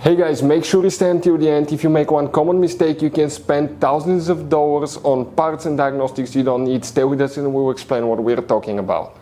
Hey guys, make sure you stay until the end. If you make one common mistake, you can spend thousands of dollars on parts and diagnostics you don't need. Stay with us and we'll explain what we're talking about.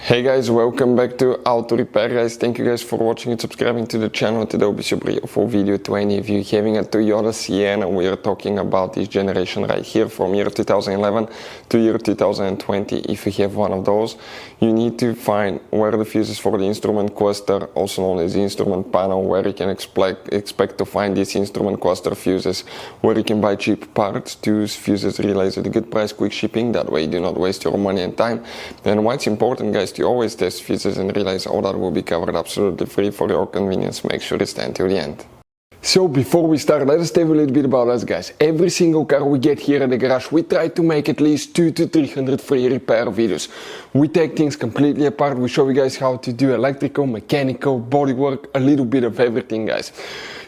Hey guys, welcome back to Auto Repair guys. Thank you guys for watching and subscribing to the channel. Today will be super beautiful video to any of you having a Toyota Sienna. We are talking about this generation right here from year 2011 to year 2020. If you have one of those, you need to find where the fuses for the instrument cluster, also known as the instrument panel, where you can expect to find these instrument cluster fuses, where you can buy cheap parts, tools, fuses, relays at a good price, quick shipping. That way you do not waste your money and time. And what's important guys, you always test fuses and relays. All that will be covered absolutely free for your convenience. Make sure you stay until the end. So before we start, let us tell you a little bit about us guys. Every single car we get here at the garage, we try to make at least 200 to 300 free repair videos. We take things completely apart. We show you guys how to do electrical, mechanical, bodywork, a little bit of everything guys.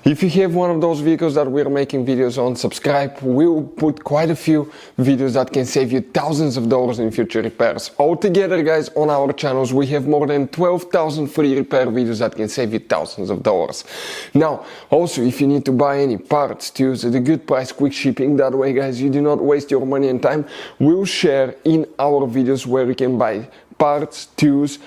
If you have one of those vehicles that we're making videos on, subscribe. We'll put quite a few videos that can save you thousands of dollars in future repairs. Altogether guys, on our channels we have more than 12,000 free repair videos that can save you thousands of dollars. Now also, if you need to buy any parts, tools at a good price, quick shipping, that way guys you do not waste your money and time. We'll share in our videos where you can buy parts, tools,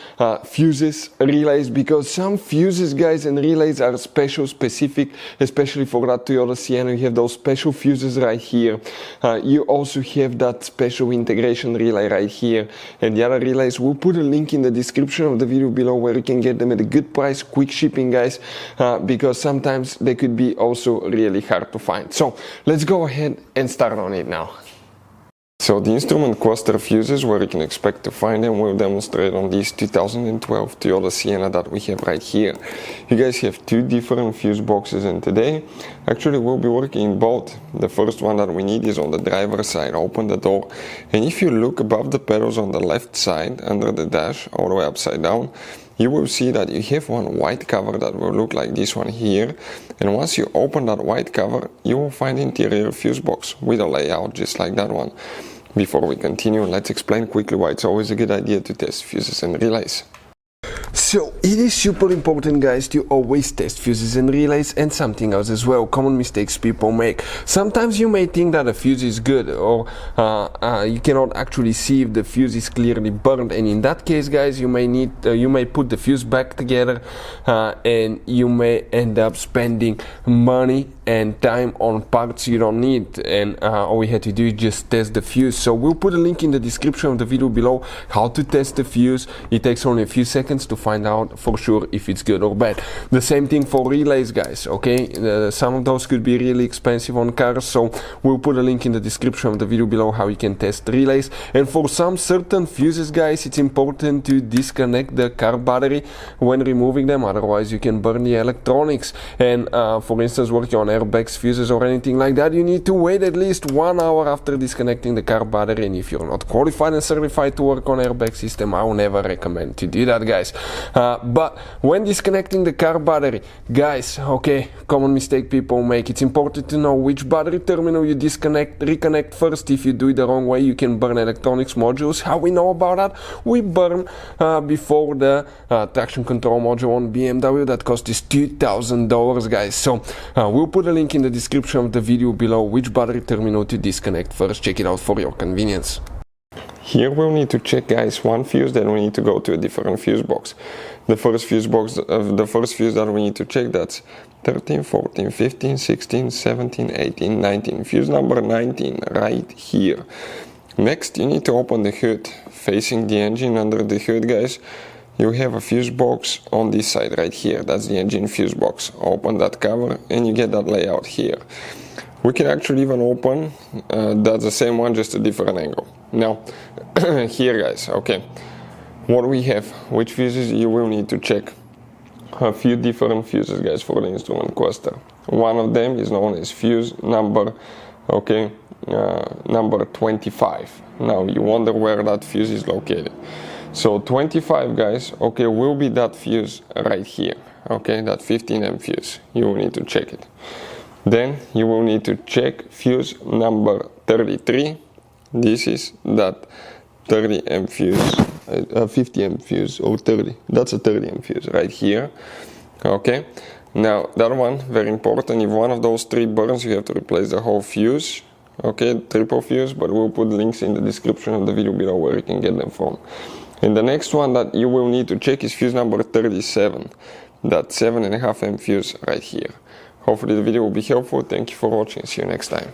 fuses, relays, because some fuses guys and relays are specific, especially for that Toyota Sienna. You have those special fuses right here. You also have that special integration relay right here, and the other relays, we'll put a link in the description of the video below where you can get them at a good price, quick shipping guys, because sometimes they could be also really hard to find. So let's go ahead and start on it now. So the instrument cluster fuses, where you can expect to find them, we'll demonstrate on this 2012 Toyota Sienna that we have right here. You guys have two different fuse boxes, and today actually we'll be working in both. The first one that we need is on the driver's side. Open the door, and if you look above the pedals on the left side under the dash all the way upside down, you will see that you have one white cover that will look like this one here, and once you open that white cover you will find interior fuse box with a layout just like that one. Before we continue, let's explain quickly why it's always a good idea to test fuses and relays. So it is super important guys to always test fuses and relays, and something else as well, common mistakes people make. Sometimes you may think that a fuse is good, or you cannot actually see if the fuse is clearly burned, and in that case guys you may put the fuse back together, and you may end up spending money and time on parts you don't need, and all we had to do is just test the fuse. So we'll put a link in the description of the video below how to test the fuse. It takes only a few seconds to find out for sure if it's good or bad. The same thing for relays guys, okay? Some of those could be really expensive on cars, so we'll put a link in the description of the video below how you can test relays. And for some certain fuses guys, it's important to disconnect the car battery when removing them, otherwise you can burn the electronics. And for instance, working on airbags, fuses or anything like that, you need to wait at least 1 hour after disconnecting the car battery, and if you're not qualified and certified to work on airbag system, I will never recommend to do that guys. But when disconnecting the car battery guys, okay, common mistake people make, it's important to know which battery terminal you reconnect first. If you do it the wrong way, you can burn electronics modules. How we know about that? We burn before the traction control module on BMW that cost us $2,000 guys. So we'll put a link in the description of the video below which battery terminal to disconnect first. Check it out for your convenience. Here we'll need to check guys one fuse, then we need to go to a different fuse box. The first fuse that we need to check, that's 13, 14, 15, 16, 17, 18, 19. Fuse number 19 right here. Next you need to open the hood. Facing the engine under the hood guys, you have a fuse box on this side right here. That's the engine fuse box. Open that cover and you get that layout here. We can actually even open, that's the same one, just a different angle. Now, here guys, okay, what we have, which fuses you will need to check. A few different fuses guys for the instrument cluster. One of them is known as fuse number, okay, number 25. Now you wonder where that fuse is located. So 25 guys, okay, will be that fuse right here, okay, that 15M fuse. You will need to check it. Then you will need to check fuse number 33. This is that 30 amp fuse, 50 amp fuse, or 30. That's a 30 amp fuse right here. Okay, now that one, very important. If one of those three burns, you have to replace the whole fuse. Okay, triple fuse, but we'll put links in the description of the video below where you can get them from. And the next one that you will need to check is fuse number 37. That 7.5 amp fuse right here. Hopefully the video will be helpful. Thank you for watching. See you next time.